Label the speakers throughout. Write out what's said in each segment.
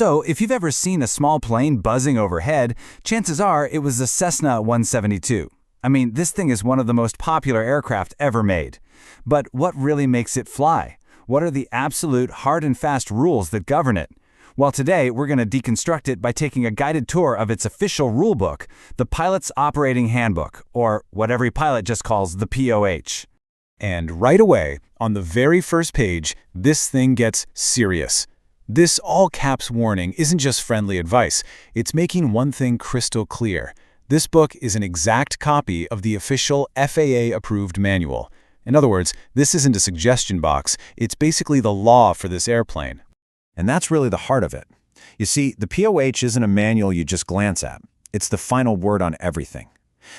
Speaker 1: So, if you've ever seen a small plane buzzing overhead, chances are it was a Cessna 172. I mean, this thing is one of the most popular aircraft ever made. But what really makes it fly? What are the absolute hard and fast rules that govern it? Well, today we're going to deconstruct it by taking a guided tour of its official rulebook, the Pilot's Operating Handbook, or what every pilot just calls the POH.
Speaker 2: And right away, on the very first page, this thing gets serious. This all-caps warning isn't just friendly advice, it's making one thing crystal clear. This book is an exact copy of the official FAA-approved manual. In other words, this isn't a suggestion box, it's basically the law for this airplane.
Speaker 3: And that's really the heart of it. You see, the POH isn't a manual you just glance at. It's the final word on everything.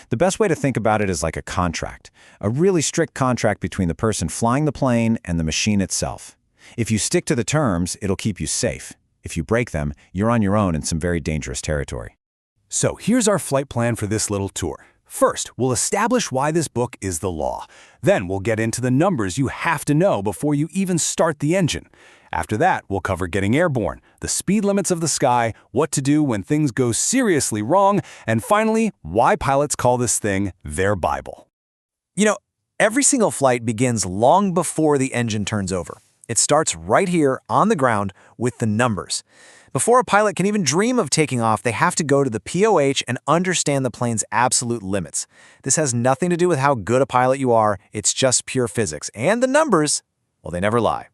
Speaker 3: The best way to think about it is like a contract, a really strict contract between the person flying the plane and the machine itself. If you stick to the terms, it'll keep you safe. If you break them, you're on your own in some very dangerous territory.
Speaker 2: So here's our flight plan for this little tour. First, we'll establish why this book is the law. Then we'll get into the numbers you have to know before you even start the engine. After that, we'll cover getting airborne, the speed limits of the sky, what to do when things go seriously wrong, and finally, why pilots call this thing their Bible.
Speaker 4: You know, every single flight begins long before the engine turns over. It starts right here on the ground with the numbers. Before a pilot can even dream of taking off, they have to go to the POH and understand the plane's absolute limits. This has nothing to do with how good a pilot you are, it's just pure physics. And the numbers, well, they never lie.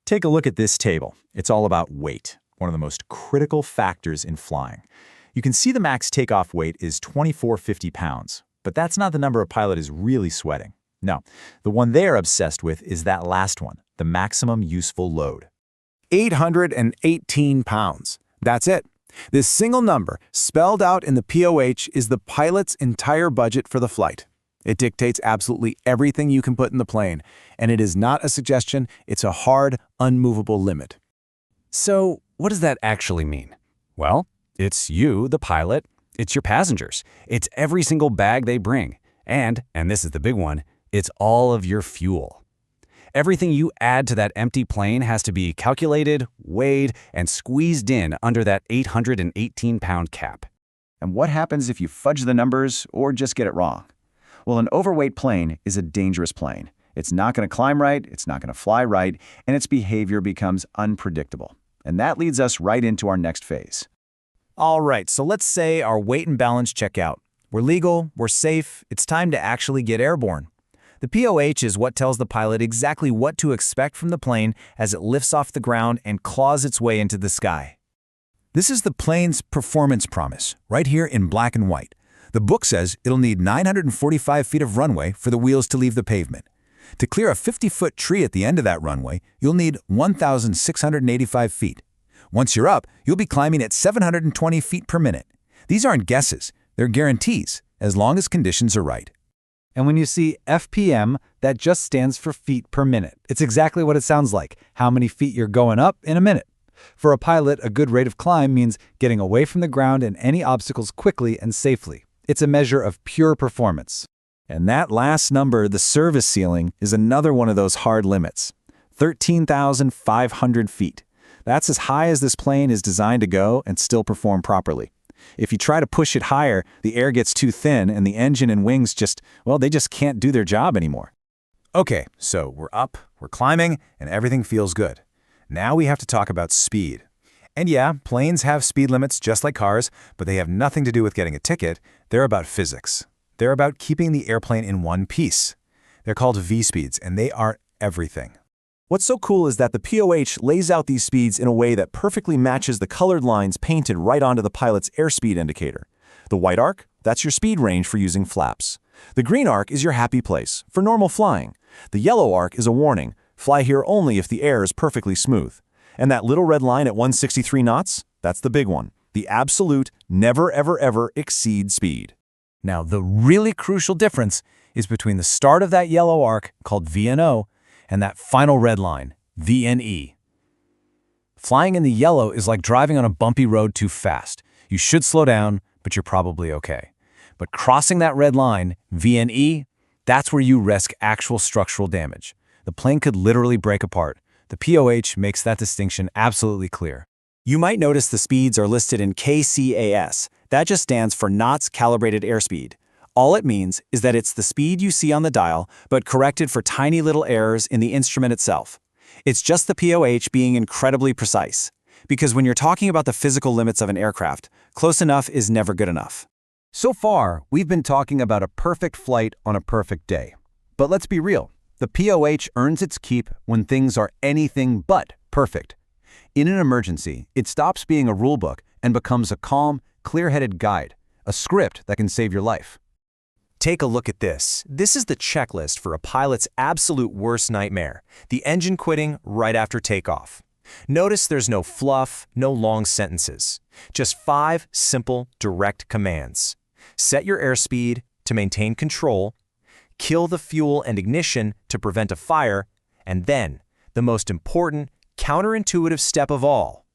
Speaker 3: Take a look at this table. It's all about weight, one of the most critical factors in flying. You can see the max takeoff weight is 2,450 pounds, but that's not the number a pilot is really sweating. No, the one they're obsessed with is that last one, the maximum useful load.
Speaker 2: 818 pounds. That's it. This single number, spelled out in the POH, is the pilot's entire budget for the flight. It dictates absolutely everything you can put in the plane, and it is not a suggestion, it's a hard, unmovable limit.
Speaker 1: So, what does that actually mean? Well, it's you, the pilot, it's your passengers, it's every single bag they bring, and this is the big one, it's all of your fuel. Everything you add to that empty plane has to be calculated, weighed, and squeezed in under that 818-pound cap.
Speaker 3: And what happens if you fudge the numbers or just get it wrong? Well, an overweight plane is a dangerous plane. It's not going to climb right, it's not going to fly right, and its behavior becomes unpredictable. And that leads us right into our next phase.
Speaker 4: All right, so let's say our weight and balance check out. We're legal, we're safe, it's time to actually get airborne. The POH is what tells the pilot exactly what to expect from the plane as it lifts off the ground and claws its way into the sky.
Speaker 5: This is the plane's performance promise, right here in black and white. The book says it'll need 945 feet of runway for the wheels to leave the pavement. To clear a 50-foot tree at the end of that runway, you'll need 1,685 feet. Once you're up, you'll be climbing at 720 feet per minute. These aren't guesses, they're guarantees, as long as conditions are right.
Speaker 4: And when you see FPM, that just stands for feet per minute. It's exactly what it sounds like, how many feet you're going up in a minute. For a pilot, a good rate of climb means getting away from the ground and any obstacles quickly and safely. It's a measure of pure performance.
Speaker 3: And that last number, the service ceiling, is another one of those hard limits. 13,500 feet. That's as high as this plane is designed to go and still perform properly. If you try to push it higher, the air gets too thin and the engine and wings they just can't do their job anymore.
Speaker 5: Okay, so we're up, we're climbing, and everything feels good. Now we have to talk about speed. And yeah, planes have speed limits just like cars, but they have nothing to do with getting a ticket. They're about physics. They're about keeping the airplane in one piece. They're called V-speeds, and they are everything.
Speaker 3: What's so cool is that the POH lays out these speeds in a way that perfectly matches the colored lines painted right onto the pilot's airspeed indicator. The white arc, that's your speed range for using flaps. The green arc is your happy place, for normal flying. The yellow arc is a warning, fly here only if the air is perfectly smooth. And that little red line at 163 knots, that's the big one, the absolute never ever ever exceed speed.
Speaker 4: Now, the really crucial difference is between the start of that yellow arc, called VNO, and that final red line, VNE. Flying in the yellow is like driving on a bumpy road too fast. You should slow down, but you're probably okay. But crossing that red line, VNE, that's where you risk actual structural damage. The plane could literally break apart. The POH makes that distinction absolutely clear. You might notice the speeds are listed in KCAS. That just stands for Knots Calibrated Airspeed. All it means is that it's the speed you see on the dial, but corrected for tiny little errors in the instrument itself. It's just the POH being incredibly precise. Because when you're talking about the physical limits of an aircraft, close enough is never good enough.
Speaker 1: So far, we've been talking about a perfect flight on a perfect day. But let's be real. The POH earns its keep when things are anything but perfect. In an emergency, it stops being a rulebook and becomes a calm, clear-headed guide, a script that can save your life.
Speaker 4: Take a look at this. This is the checklist for a pilot's absolute worst nightmare, the engine quitting right after takeoff. Notice there's no fluff, no long sentences. Just 5 simple, direct commands. Set your airspeed to maintain control, kill the fuel and ignition to prevent a fire, and then, the most important, counterintuitive step of all,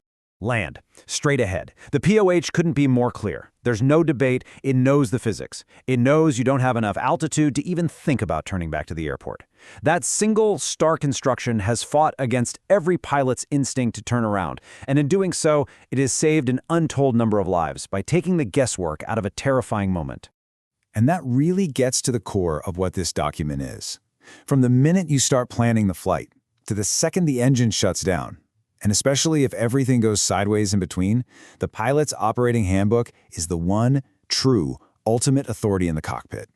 Speaker 3: Land. Straight ahead. The POH couldn't be more clear. There's no debate. It knows the physics. It knows you don't have enough altitude to even think about turning back to the airport. That single, stark instruction has fought against every pilot's instinct to turn around, and in doing so, it has saved an untold number of lives by taking the guesswork out of a terrifying moment.
Speaker 2: And that really gets to the core of what this document is. From the minute you start planning the flight, to the second the engine shuts down, and especially if everything goes sideways in between, the pilot's operating handbook is the one true, ultimate authority in the cockpit.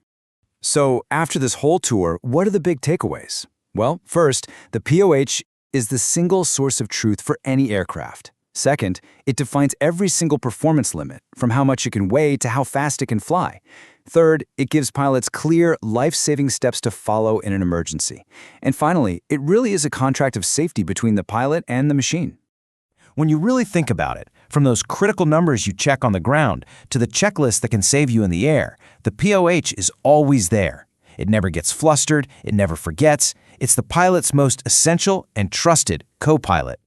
Speaker 3: So, after this whole tour, what are the big takeaways? Well, first, the POH is the single source of truth for any aircraft. Second, it defines every single performance limit, from how much it can weigh to how fast it can fly. Third, it gives pilots clear, life-saving steps to follow in an emergency. And finally, it really is a contract of safety between the pilot and the machine.
Speaker 4: when you really think about it, from those critical numbers you check on the ground to the checklist that can save you in the air, the POH is always there. It never gets flustered, it never forgets. It's the pilot's most essential and trusted co-pilot.